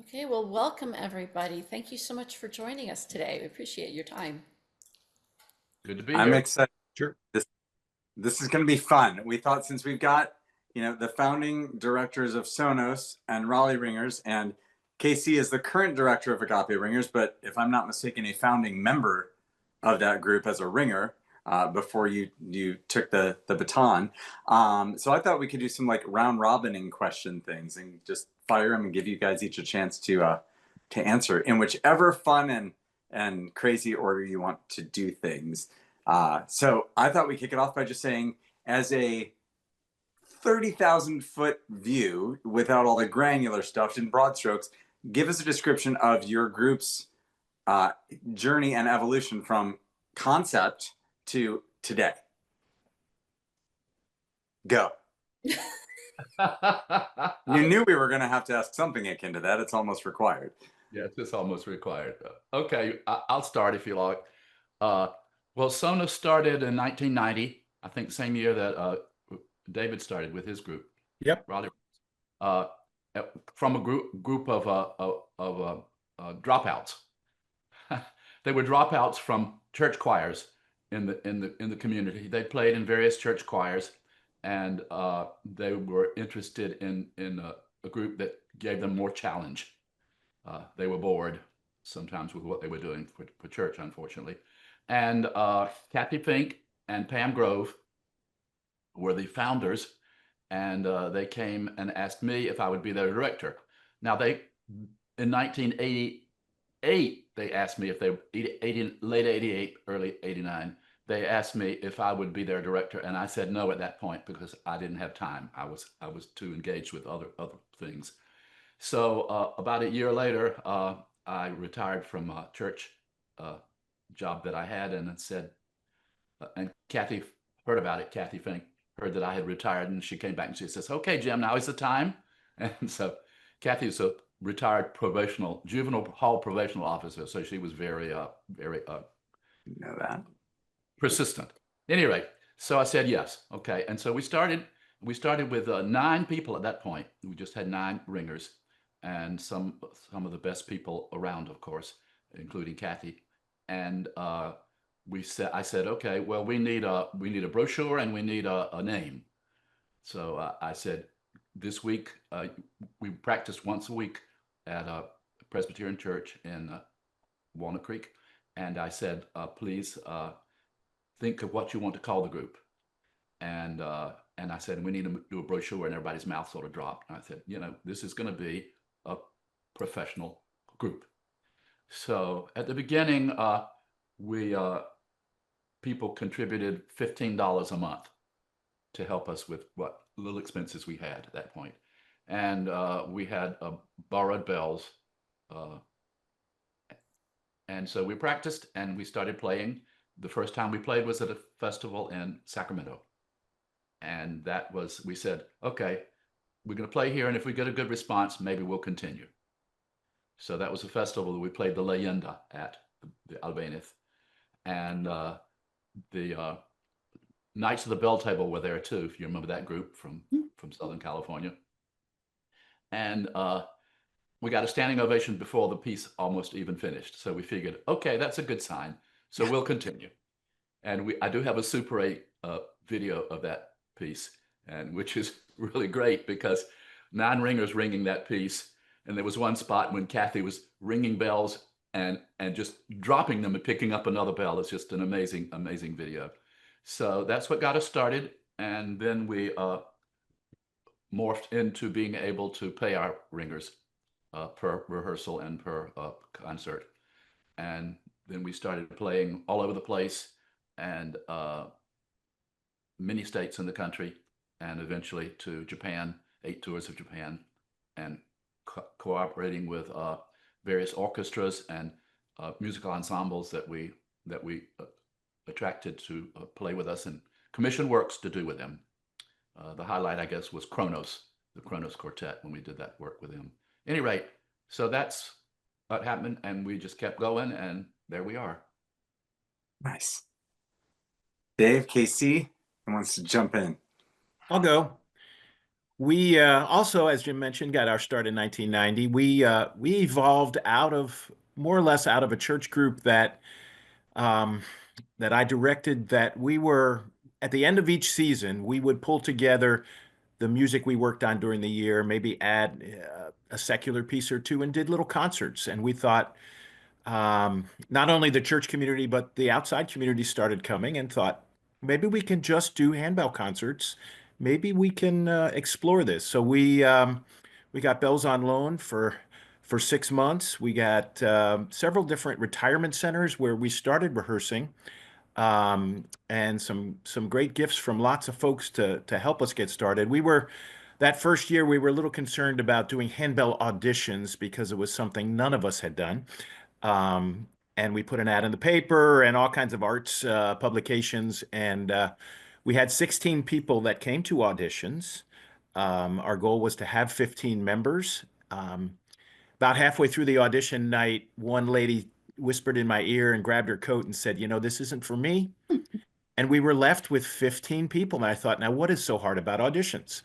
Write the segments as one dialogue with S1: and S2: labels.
S1: Okay, well, welcome everybody. Thank you so much for joining us today. We appreciate your time.
S2: Good to be
S3: I'm
S2: here.
S3: excited.
S4: Sure.
S3: This is going to be fun. We thought since we've got, the founding directors of Sonos and Raleigh Ringers, and KC is the current director of Agape Ringers, but if I'm not mistaken, a founding member of that group as a ringer before you took the baton. So I thought we could do some like round robining question things and just fire them and give you guys each a chance to answer in whichever fun and crazy order you want to do things. So I thought we'd kick it off by just saying, as a 30,000-foot view without all the granular stuff in broad strokes, give us a description of your group's journey and evolution from concept to today. Go. You knew we were going to have to ask something akin to that. It's almost required.
S2: Yes, it's almost required. Okay, I'll start if you like. Well, Sonos started in 1990, I think same year that David started with his group.
S4: Yep.
S2: Raleigh, from a group of dropouts. They were dropouts from church choirs in the community. They played in various church choirs, and they were interested in a group that gave them more challenge. They were bored sometimes with what they were doing for church, unfortunately. And Kathy Fink and Pam Grove were the founders, and they came and asked me if I would be their director. Now, in 1988, they asked me if late 88, early 89, they asked me if I would be their director, and I said no at that point because I didn't have time. I was too engaged with other things. So about a year later, I retired from a church job that I had, and said, and Kathy heard about it. Kathy Fink heard that I had retired, and she came back and she says, "Okay, Jim, now is the time." And so Kathy is a retired juvenile hall probational officer, so she was very
S3: know that.
S2: persistent. At any rate, so I said yes. Okay, and so we started with 9 people at that point. We just had 9 ringers, and some of the best people around, of course, including Kathy. And I said, okay, well, we need a brochure and we need a name. So I said, this week we practiced once a week at a Presbyterian church in Walnut Creek, and I said, please think of what you want to call the group. And I said, we need to do a brochure, and everybody's mouth sort of dropped. And I said, this is going to be a professional group. So at the beginning, people contributed $15 a month to help us with what little expenses we had at that point. And we had borrowed bells. And so we practiced and we started playing. The first time we played was at a festival in Sacramento. And we said, okay, we're going to play here, and if we get a good response, maybe we'll continue. So that was a festival that we played the Leyenda at, the Albéniz. And the Knights of the Bell Table were there too, if you remember that group from Southern California. And we got a standing ovation before the piece almost even finished. So we figured, okay, that's a good sign. So we'll continue. And I do have a Super 8 video of that piece, and which is really great because 9 ringers ringing that piece. And there was one spot when Kathy was ringing bells and just dropping them and picking up another bell. It's just an amazing, amazing video. So that's what got us started. And then we morphed into being able to pay our ringers per rehearsal and per concert. And then we started playing all over the place, and many states in the country, and eventually to Japan, 8 tours of Japan, and cooperating with various orchestras and musical ensembles that we attracted to play with us and commission works to do with them. The highlight, I guess, was the Kronos Quartet, when we did that work with them. At any rate, so that's what happened, and we just kept going, and there we are.
S3: Nice. Dave, KC, who wants to jump in?
S4: I'll go. We also, as Jim mentioned, got our start in 1990. We evolved out of more or less out of a church group um, that I directed. That we were at the end of each season, we would pull together the music we worked on during the year, maybe add a secular piece or two, and did little concerts. And we thought not only the church community, but the outside community started coming and thought maybe we can just do handbell concerts. Maybe we can explore this. So we got bells on loan for 6 months. We got several different retirement centers where we started rehearsing, and some great gifts from lots of folks to help us get started. We were that first year we were a little concerned about doing handbell auditions because it was something none of us had done. Um, and we put an ad in the paper and all kinds of arts publications. And we had 16 people that came to auditions. Our goal was to have 15 members. About halfway through the audition night, one lady whispered in my ear and grabbed her coat and said, this isn't for me. And we were left with 15 people. And I thought, now what is so hard about auditions?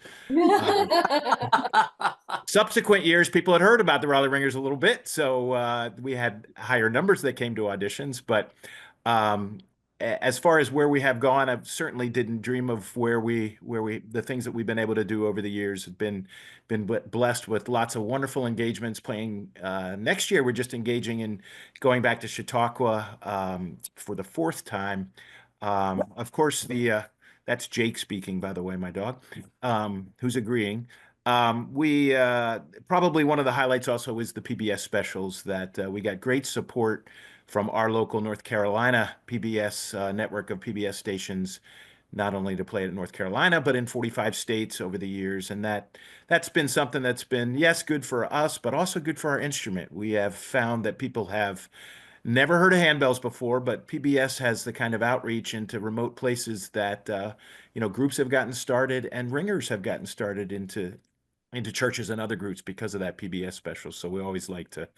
S4: Subsequent years, people had heard about the Raleigh Ringers a little bit, so we had higher numbers that came to auditions. But um, as far as where we have gone, I certainly didn't dream of the things that we've been able to do over the years. Have been blessed with lots of wonderful engagements. Playing next year, we're just engaging in going back to Chautauqua for the fourth time. Of course, the that's Jake speaking, by the way, my dog, who's agreeing. We Probably one of the highlights also is the PBS specials that we got great support from our local North Carolina PBS network of PBS stations, not only to play it in North Carolina, but in 45 states over the years. And that's been something that's been, yes, good for us, but also good for our instrument. We have found that people have never heard of handbells before, but PBS has the kind of outreach into remote places that groups have gotten started and ringers have gotten started into churches and other groups because of that PBS special. So we always like to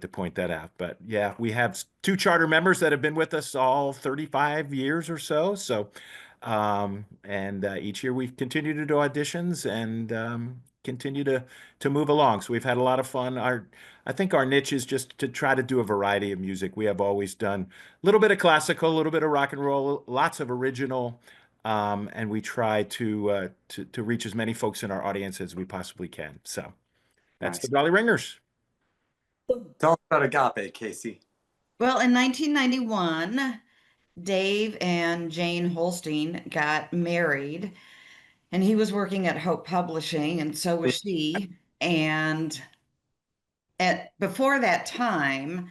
S4: point that out. But yeah, we have two charter members that have been with us all 35 years or so. So and each year we continue to do auditions and continue to move along. So we've had a lot of fun. I think our niche is just to try to do a variety of music. We have always done a little bit of classical, a little bit of rock and roll, lots of original, and we try to reach as many folks in our audience as we possibly can. So that's
S3: Nice.
S4: the Raleigh Ringers.
S3: Tell us about Agape, Casey.
S5: Well, in 1991, Dave and Jane Holstein got married, and he was working at Hope Publishing, and so was she. And before that time,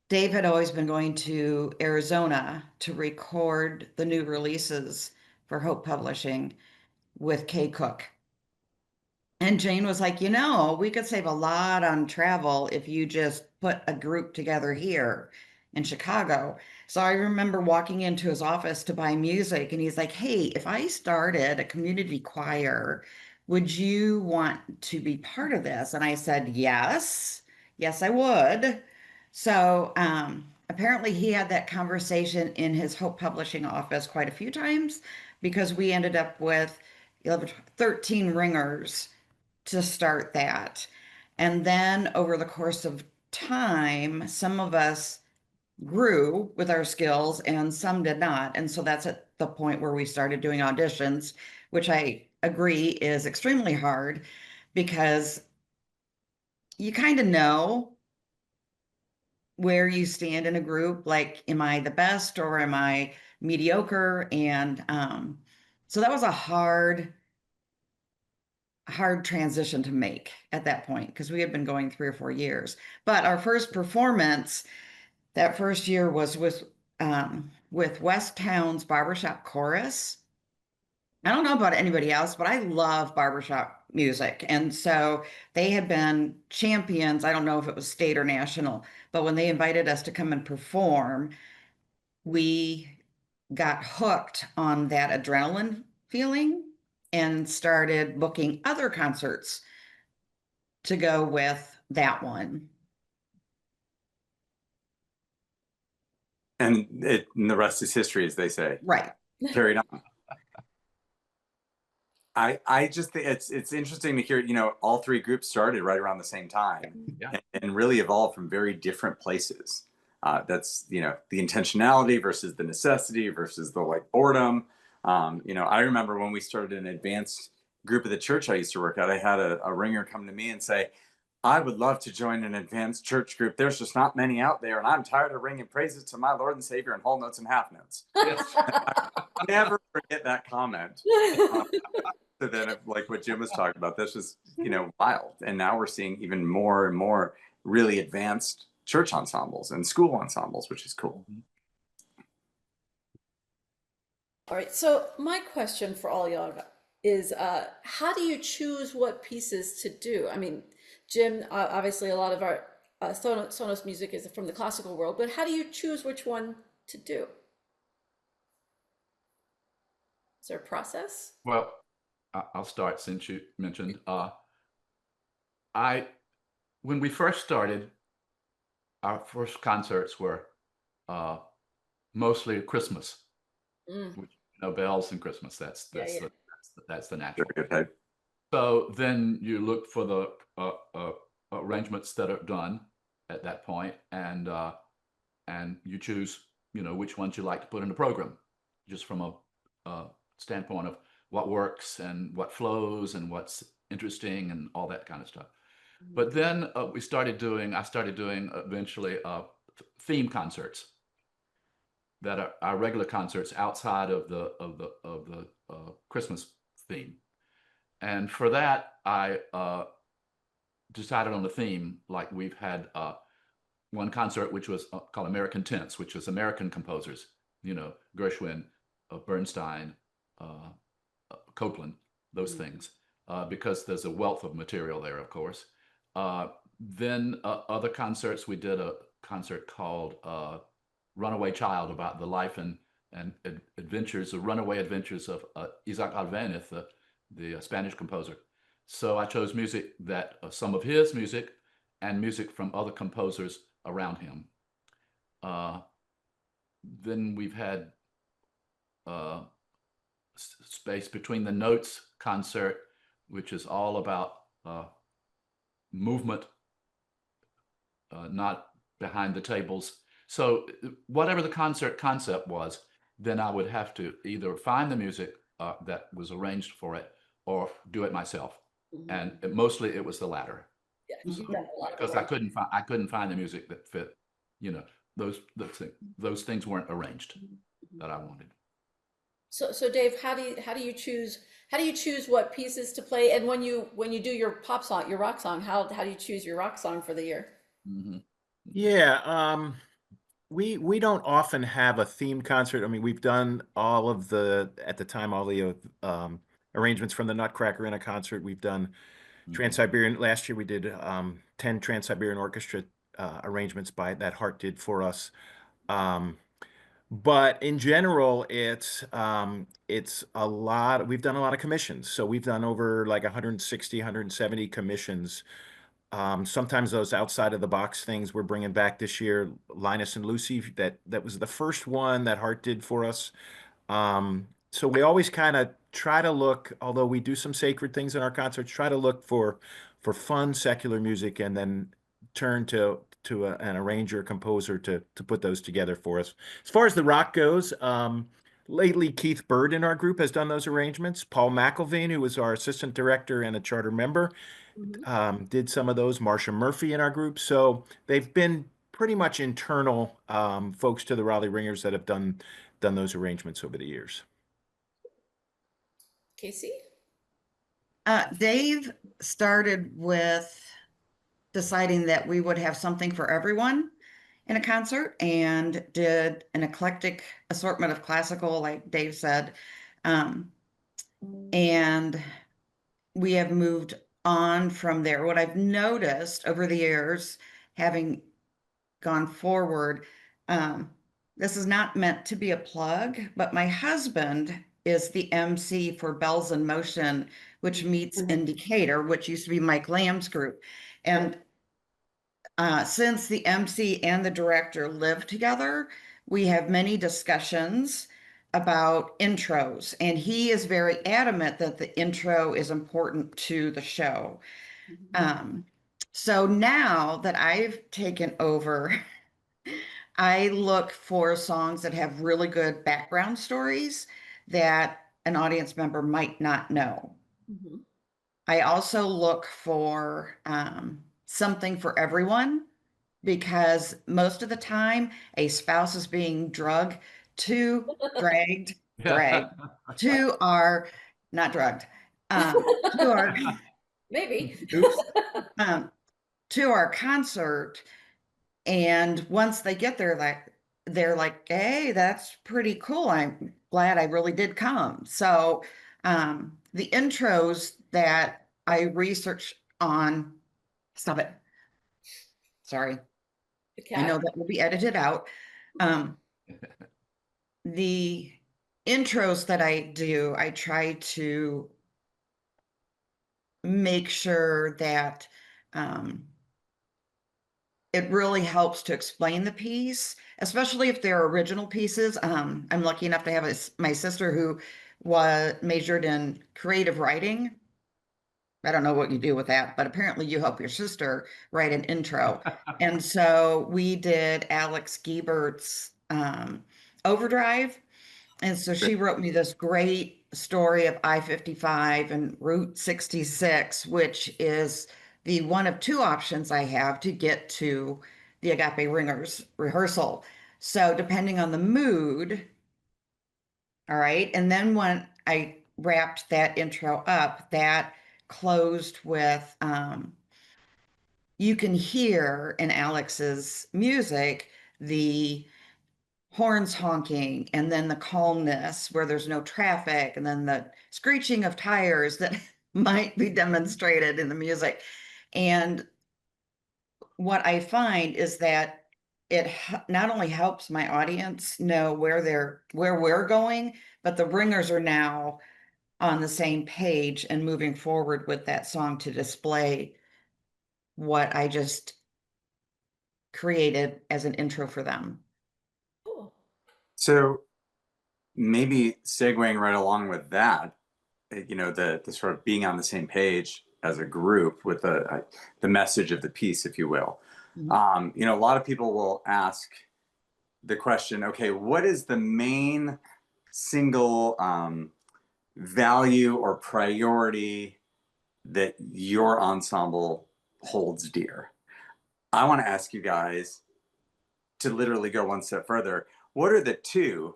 S5: Dave had always been going to Arizona to record the new releases for Hope Publishing with Kay Cook. And Jane was like, we could save a lot on travel if you just put a group together here in Chicago. So I remember walking into his office to buy music, and he's like, hey, if I started a community choir, would you want to be part of this? And I said, yes, I would. So apparently he had that conversation in his Hope Publishing office quite a few times, because we ended up with 13 ringers to start that. And then over the course of time, some of us grew with our skills and some did not. And so that's at the point where we started doing auditions, which I agree is extremely hard, because you kind of know where you stand in a group. Like, am I the best or am I mediocre? And so that was a hard transition to make at that point, because we had been going 3 or 4 years. But our first performance that first year was with West Town's Barbershop Chorus. I don't know about anybody else, but I love barbershop music. And so they had been champions. I don't know if it was state or national, but when they invited us to come and perform, we got hooked on that adrenaline feeling and started booking other concerts to go with that one.
S3: And the rest is history, as they say.
S5: Right.
S3: Carried on. I just think it's interesting to hear, all three groups started right around the same time
S2: Yeah.
S3: and really evolved from very different places. That's, the intentionality versus the necessity versus the like boredom. I remember when we started an advanced group of the church I used to work at, I had a ringer come to me and say, I would love to join an advanced church group. There's just not many out there, and I'm tired of ringing praises to my Lord and Savior in whole notes and half notes.
S2: Yes.
S3: Never forget that comment. So then, like what Jim was talking about, that's just wild. And now we're seeing even more and more really advanced church ensembles and school ensembles, which is cool.
S1: All right, so my question for all y'all is, how do you choose what pieces to do? I mean, Jim, obviously a lot of our Sonos music is from the classical world, but how do you choose which one to do? Is there a process?
S2: Well, I'll start since you mentioned. When we first started, our first concerts were mostly Christmas,
S1: Mm,
S2: which, bells and Christmas. That's
S1: yeah.
S2: that's the natural.
S3: Very good.
S2: So then you look for the arrangements that are done at that point, and you choose, which ones you like to put in the program, just from a standpoint of what works and what flows and what's interesting and all that kind of stuff. But then I started doing eventually theme concerts that are regular concerts outside of the Christmas theme. And for that, I decided on the theme. Like we've had one concert which was called American Tints, which was American composers, Gershwin, Bernstein, Copeland, those things, because there's a wealth of material there, of course. Then other concerts, we did a concert called Runaway Child, about the life and adventures, the runaway adventures of Isaac Albéniz, the Spanish composer. So I chose music that some of his music and music from other composers around him. Then we've had Space Between the Notes concert, which is all about movement, not behind the tables. So whatever the concert concept was, then I would have to either find the music that was arranged for it or do it myself. And mostly it was the latter.
S1: Yeah, you've done a lot of
S2: Because
S1: work.
S2: I couldn't find the music that fit, those things weren't arranged that I wanted.
S1: So Dave, how do you choose what pieces to play? And when you do your pop song, your rock song, how do you choose your rock song for the year?
S4: Yeah, we don't often have a theme concert. I mean, we've done all the arrangements from the Nutcracker in a concert. We've done Trans-Siberian. Last year we did 10 Trans-Siberian Orchestra arrangements that Hart did for us. But in general, it's a lot. We've done a lot of commissions. So we've done over like 160, 170 commissions. Sometimes those outside of the box things we're bringing back this year. Linus and Lucy, that was the first one that Hart did for us. So we always kind of try to look, although we do some sacred things in our concerts, try to look for fun secular music and then turn to an arranger, composer to put those together for us. As far as the rock goes, lately Keith Bird in our group has done those arrangements. Paul McElveen, who was our assistant director and a charter member, did some of those. Marcia Murphy in our group. So they've been pretty much internal folks to the Raleigh Ringers that have done those arrangements over the years.
S1: Casey?
S5: Dave started with deciding that we would have something for everyone in a concert and did an eclectic assortment of classical, like Dave said. And we have moved on from there. What I've noticed over the years, having gone forward, this is not meant to be a plug, but my husband is the MC for Bells in Motion, which meets Indicator, which used to be Mike Lamb's group. And since the MC and the director live together, we have many discussions about intros, and he is very adamant that the intro is important to the show.
S1: Mhm.
S5: So now that I've taken over, I look for songs that have really good background stories that an audience member might not know.
S1: Mhm.
S5: I also look for something for everyone because most of the time a spouse is being dragged, dragged to our, not drugged, to our,
S1: Maybe.
S5: oops, um, to our concert. And once they get there, they're like, hey, that's pretty cool. I'm glad I really did come. So the intros that I research on, stop it. Sorry.
S1: The
S5: I know
S1: cat.
S5: that will be edited out. Um, the intros that I do, I try to make sure that um, it really helps to explain the piece, especially if they're original pieces. I'm lucky enough to have my sister who was majored in creative writing. I don't know what you do with that, but apparently you help your sister write an intro. And so we did Alex Giebert's Overdrive. And so she wrote me this great story of I-55 and Route 66, which is the one of two options I have to get to the Agape Ringers rehearsal. So depending on the mood, all right. And then when I wrapped that intro up, that closed with you can hear in Alex's music the horns honking and then the calmness where there's no traffic and then the screeching of tires that might be demonstrated in the music. And what I find is that it not only helps my audience know where we're going, but the ringers are now on the same page and moving forward with that song to display what I just created as an intro for them.
S1: Cool.
S3: So maybe segueing right along with that, you know, the sort of being on the same page as a group with the message of the piece, if you will. You know, a lot of people will ask the question, okay, what is the main single value or priority that your ensemble holds dear? I want to ask you guys to literally go one step further. What are the two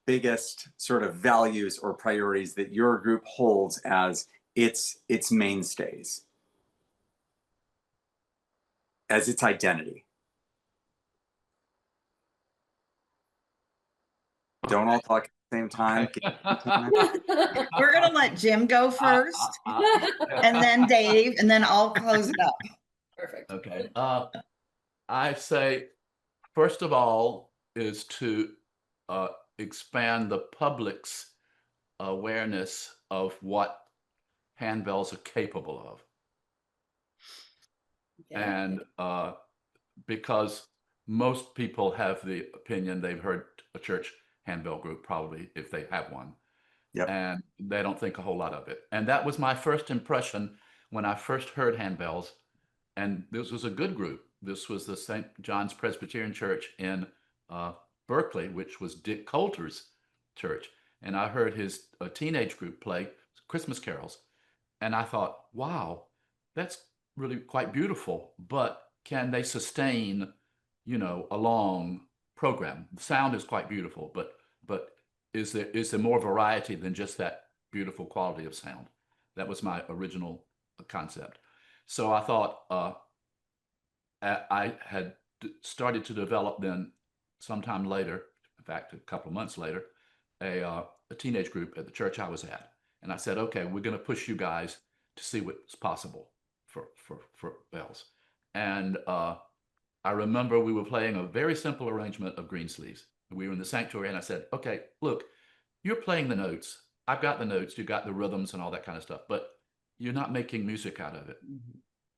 S3: biggest sort of values or priorities that your group holds as its mainstays, as its identity? Don't all talk at the same time.
S5: We're going to let Jim go first, and then Dave, and then I'll close it up.
S1: Perfect.
S2: Okay. I say, first of all, is to expand the public's awareness of what handbells are capable of.
S1: Yeah.
S2: And because most people have the opinion they've heard a church handbell group, probably if they have one,
S3: Yep.
S2: and they don't think a whole lot of it. And that was my first impression when I first heard handbells. And this was a good group. This was the St. John's Presbyterian Church in Berkeley, which was Dick Coulter's church. And I heard his teenage group play Christmas carols. And I thought, wow, that's really quite beautiful. But can they sustain, you know, a long program? The sound is quite beautiful, but is there more variety than just that beautiful quality of sound? That was my original concept. So I thought I had started to develop then sometime later, in fact, a couple of months later, a teenage group at the church I was at. And I said, okay, we're going to push you guys to see what's possible for bells. And I remember we were playing a very simple arrangement of Greensleeves. We were in the sanctuary and I said, okay, look, you're playing the notes. I've got the notes, you got the rhythms and all that kind of stuff, but you're not making music out of it.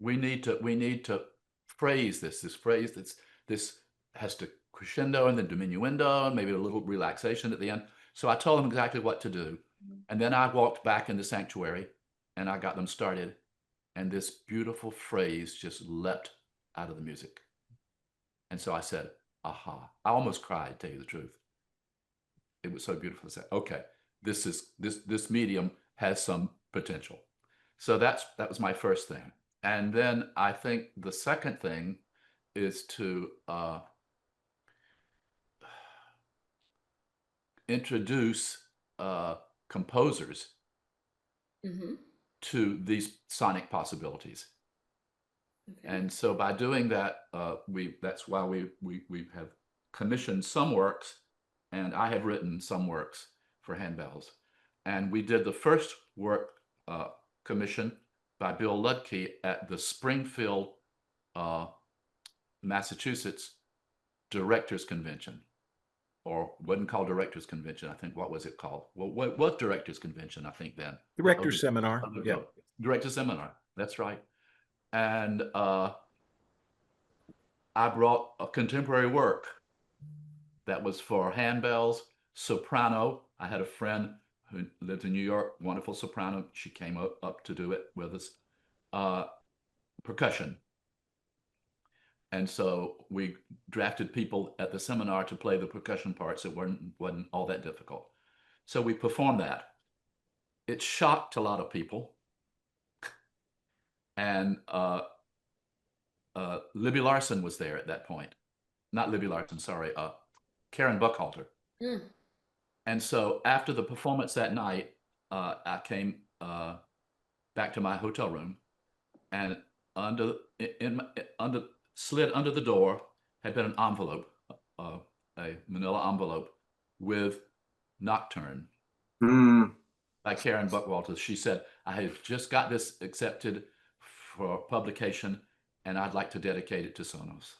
S2: We need to phrase this phrase this has to crescendo and then diminuendo and maybe a little relaxation at the end. So I told them exactly what to do. And then I walked back in the sanctuary and I got them started. And this beautiful phrase just leapt out of the music. And so I said, aha. I almost cried, to tell you the truth. It was so beautiful. I said, okay, this medium has some potential. So that was my first thing. And then I think the second thing is to introduce composers
S1: Mm-hmm.
S2: to these sonic possibilities.
S1: Okay.
S2: And so by doing that, that's why we have commissioned some works, and I have written some works for handbells. And we did the first work commission by Bill Ludke at the Springfield, Massachusetts Directors Convention, or wasn't called Directors Convention. I think, what was it called? Well, what Directors Convention? I think then.
S4: Director's seminar. Yeah.
S2: Directors Seminar. That's right. And I brought a contemporary work that was for handbells, soprano. I had a friend who lived in New York, wonderful soprano. She came up to do it with us. Percussion. And so we drafted people at the seminar to play the percussion parts. It wasn't all that difficult. So we performed that. It shocked a lot of people. And Libby Larson was there at that point. Not Libby Larson, sorry, Karen Buckhalter.
S1: Mm.
S2: And so after the performance that night, I came back to my hotel room, and slid under the door had been an envelope, a manila envelope with Nocturne by Karen Buckwalter. She said, I have just got this accepted for publication, and I'd like to dedicate it to Sonos.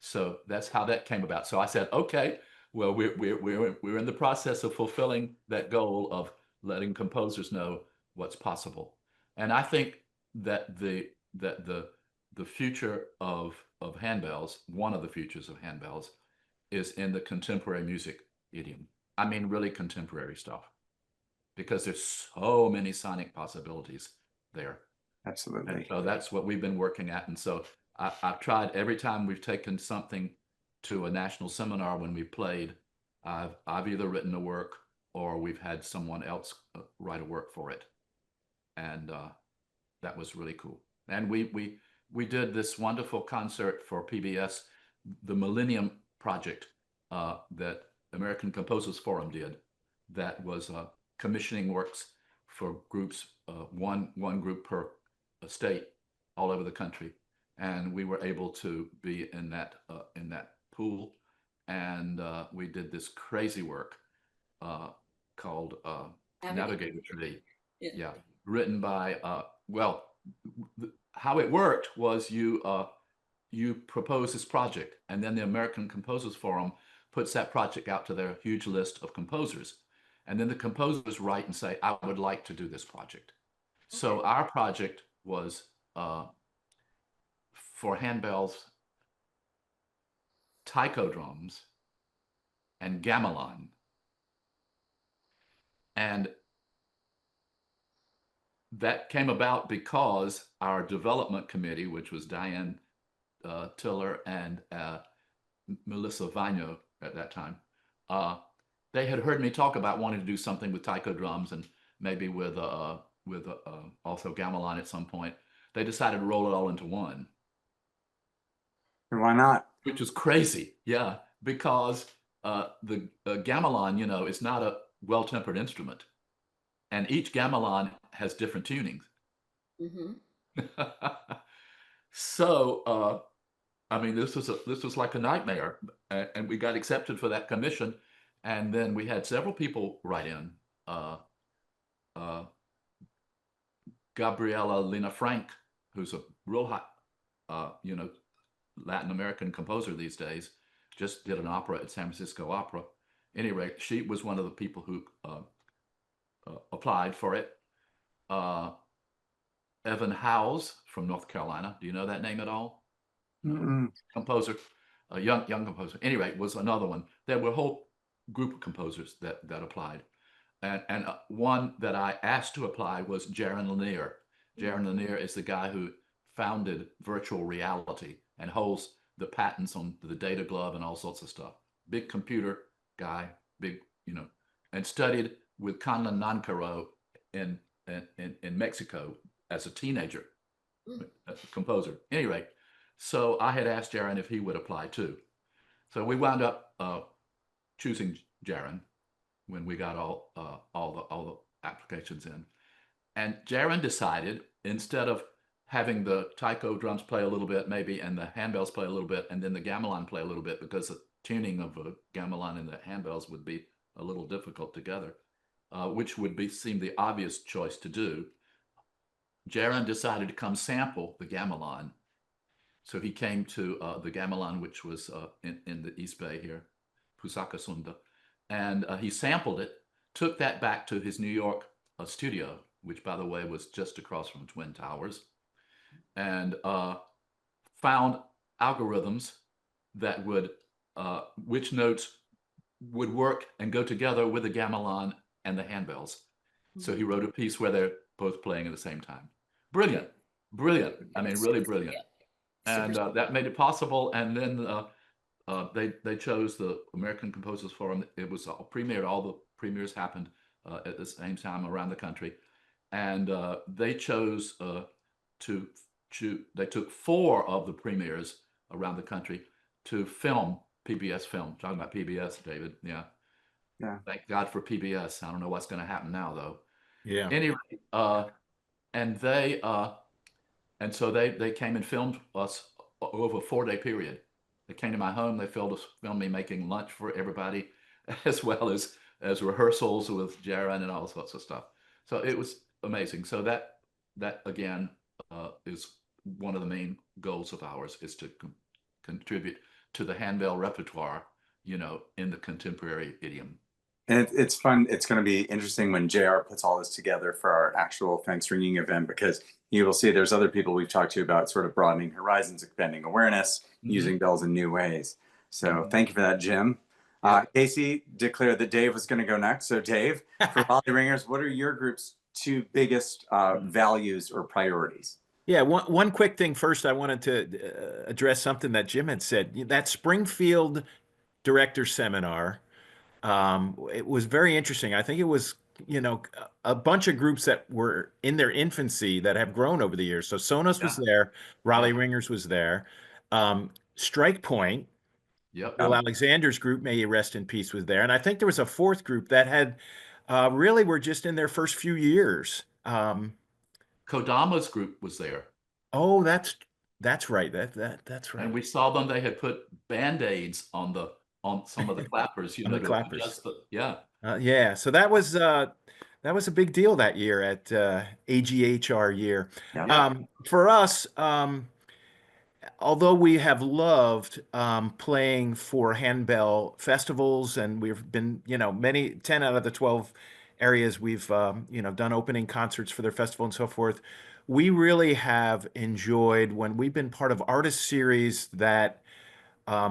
S2: So that's how that came about. So I said, okay, well, we're in the process of fulfilling that goal of letting composers know what's possible. And I think that the future of handbells, one of the futures of handbells, is in the contemporary music idiom. I mean, really contemporary stuff, because there's so many sonic possibilities there.
S3: Absolutely.
S2: And so that's what we've been working at. And so I've tried, every time we've taken something to a national seminar when we played, I've either written a work or we've had someone else write a work for it. And that was really cool. And we did this wonderful concert for PBS, the Millennium Project that American Composers Forum did, that was commissioning works for groups, one group per state all over the country. And we were able to be in that pool, and we did this crazy work called Navigator Tree.
S1: Yeah.
S2: Yeah, written by well, how it worked was you propose this project, and then the American Composers Forum puts that project out to their huge list of composers, and then the composers write and say, I would like to do this project. So our project was for handbells, taiko drums, and gamelan. And that came about because our development committee, which was Diane Tiller and Melissa Vino at that time, they had heard me talk about wanting to do something with taiko drums and maybe with also gamelan at some point. They decided to roll it all into one.
S3: And why not?
S2: Which is crazy, yeah, because the gamelan, you know, is not a well-tempered instrument, and each gamelan has different tunings.
S1: Mm-hmm.
S2: So, I mean, this was like a nightmare, and we got accepted for that commission, and then we had several people write in. Gabriela Lena Frank, who's a real hot, you know, Latin American composer these days, just did an opera at San Francisco Opera. Anyway, she was one of the people who applied for it. Evan Howes from North Carolina. Do you know that name at all?
S3: Mm-mm.
S2: Composer, a young composer. Anyway, was another one. There were group of composers that applied. And one that I asked to apply was Jaron Lanier. Jaron Lanier is the guy who founded virtual reality and holds the patents on the data glove and all sorts of stuff. Big computer guy, big, and studied with Conlon Nancaro in, in Mexico as a teenager, as a composer. Anyway, so I had asked Jaron if he would apply too. So we wound up choosing Jaron when we got all the applications in. And Jaron decided, instead of having the taiko drums play a little bit maybe, and the handbells play a little bit, and then the gamelan play a little bit, because the tuning of a gamelan and the handbells would be a little difficult together, which would seem the obvious choice to do. Jaron decided to come sample the gamelan. So he came to the gamelan, which was in the East Bay here, Pusaka Sunda, and he sampled it, took that back to his New York studio, which, by the way, was just across from Twin Towers, and found algorithms that would, which notes would work and go together with the gamelan and the handbells. So he wrote a piece where they're both playing at the same time. Brilliant, brilliant. I mean, really brilliant. And that made it possible. And then they chose the American Composers Forum. It was premiered. All the premieres happened at the same time around the country, and they chose they took 4 of the premieres around the country to film PBS film. Talking about PBS, David. Yeah. Thank God for PBS. I don't know what's going to happen now, though.
S4: Yeah.
S2: Anyway, and they and so they came and filmed us over a 4-day period. They came to my home. They filmed me making lunch for everybody, as well as rehearsals with Jaron and all sorts of stuff. So it was amazing. So that again is one of the main goals of ours, is to contribute to the handbell repertoire, in the contemporary idiom.
S3: And it's fun. It's going to be interesting when JR puts all this together for our actual ThanksRinging event, because you will see there's other people we've talked to about sort of broadening horizons, expanding awareness, using bells in new ways. So thank you for that, Jim. Casey declared that Dave was going to go next. So Dave, for Raleigh Ringers, what are your group's 2 biggest values or priorities?
S4: Yeah, one quick thing first. I wanted to address something that Jim had said. That Springfield director seminar, it was very interesting. I think it was, a bunch of groups that were in their infancy that have grown over the years. So Sonos was there, Raleigh Ringers was there, Strike Point, Bill Alexander's group, may he rest in peace, was there, and I think there was a 4th group that had really were just in their first few years.
S2: Kodama's group was there.
S4: Oh, that's right. That's right.
S2: And we saw them. They had put Band-Aids on some of the clappers,
S4: on the clappers.
S2: Yeah.
S4: So that was a big deal that year at AGHR year. For us, although we have loved playing for handbell festivals, and we've been, 10 out of the 12 areas we've, done opening concerts for their festival and so forth, we really have enjoyed when we've been part of artist series that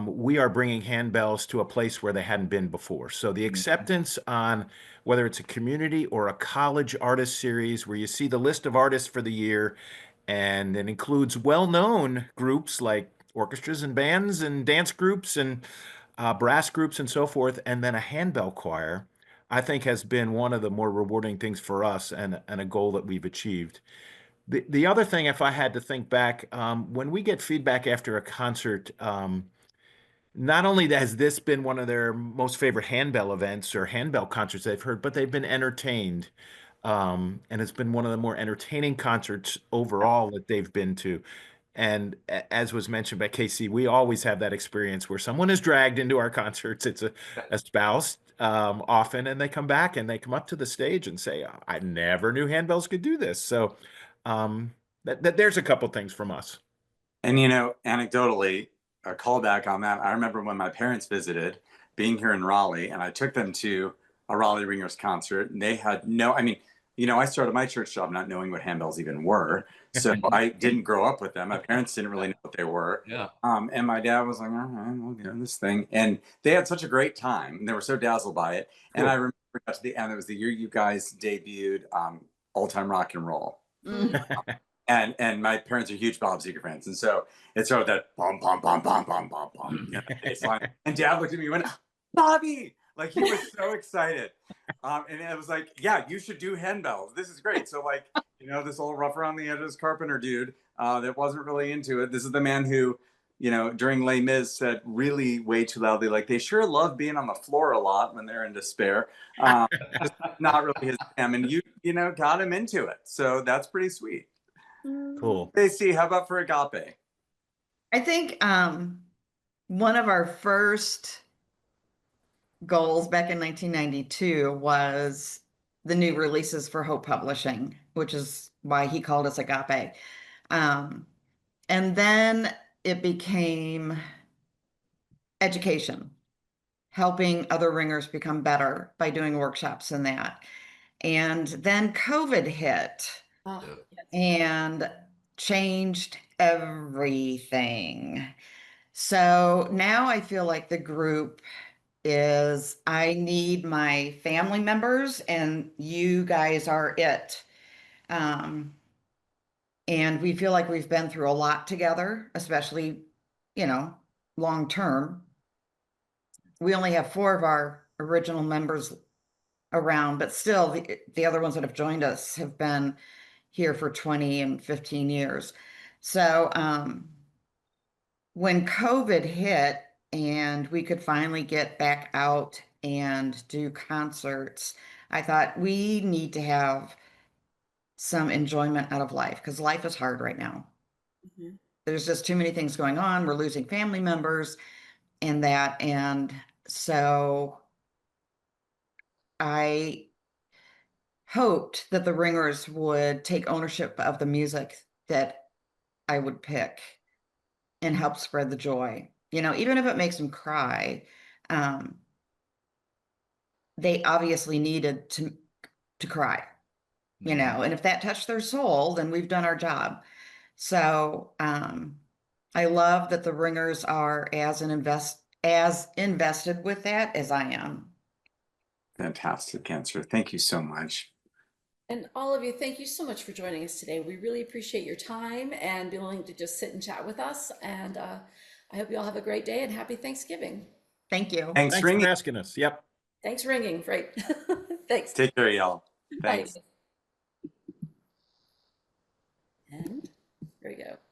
S4: we are bringing handbells to a place where they hadn't been before. So the acceptance on whether it's a community or a college artist series where you see the list of artists for the year, and it includes well-known groups like orchestras and bands and dance groups and brass groups and so forth, and then a handbell choir, I think has been one of the more rewarding things for us, and a goal that we've achieved. The other thing, if I had to think back, when we get feedback after a concert, not only has this been one of their most favorite handbell events or handbell concerts they've heard, but they've been entertained. And it's been one of the more entertaining concerts overall that they've been to. And as was mentioned by Casey, we always have that experience where someone is dragged into our concerts. It's a spouse often, and they come back and they come up to the stage and say, I never knew handbells could do this. So there's a couple things from us.
S3: And, anecdotally, a callback on that, I remember when my parents visited, being here in Raleigh, and I took them to a Raleigh Ringers concert, and they had you know, I started my church job not knowing what handbells even were. So I didn't grow up with them. My parents didn't really know what they were.
S2: Yeah.
S3: And my dad was like, all right, we'll get this thing. And they had such a great time. And they were so dazzled by it.
S4: Cool.
S3: And I remember it got to the end. It was the year you guys debuted Old Time Rock and Roll. And my parents are huge Bob Seger fans. And so it started that bum, bum, bum, bum, bum, bum, bum, you know, bass line. And Dad looked at me and went, Bobby! Like, he was so excited. And it was like, yeah, you should do handbells. This is great. So, like, you know, this old rough around the edges carpenter dude that wasn't really into it. This is the man who, you know, during Les Mis said really way too loudly, like, they sure love being on the floor a lot when they're in despair. Just not really his jam. And you know, got him into it. So that's pretty sweet.
S4: Cool.
S3: Stacey, how about for Agape?
S5: I think one of our first goals back in 1992 was the new releases for Hope Publishing, which is why he called us Agape. And then it became education, helping other ringers become better by doing workshops and that. And then COVID hit
S1: Oh,
S5: and changed everything. So now I feel like the group is I need my family members, and you guys are it. And we feel like we've been through a lot together, especially, you know, long term. We only have 4 of our original members around, but still the other ones that have joined us have been here for 20 and 15 years. So when COVID hit and we could finally get back out and do concerts, I thought we need to have some enjoyment out of life because life is hard right now.
S1: mhm.
S5: There's just too many things going on. We're losing family members and that. And so I hoped that the ringers would take ownership of the music that I would pick and help spread the joy. You know, even if it makes them cry, um, they obviously needed to cry, you know, and if that touched their soul, then we've done our job. So I love that the ringers are as invested with that as I am.
S3: Fantastic answer. Thank you so much.
S1: And all of you, thank you so much for joining us today. We really appreciate your time and being willing to just sit and chat with us. And I hope you all have a great day and happy Thanksgiving.
S5: Thank you.
S3: Thanks,
S4: Thanks for
S3: Ringing.
S4: asking us. Yep.
S1: Thanks, ringing. Right. Thanks.
S3: Take care, y'all.
S1: Bye.
S3: Thanks.
S1: And there we go.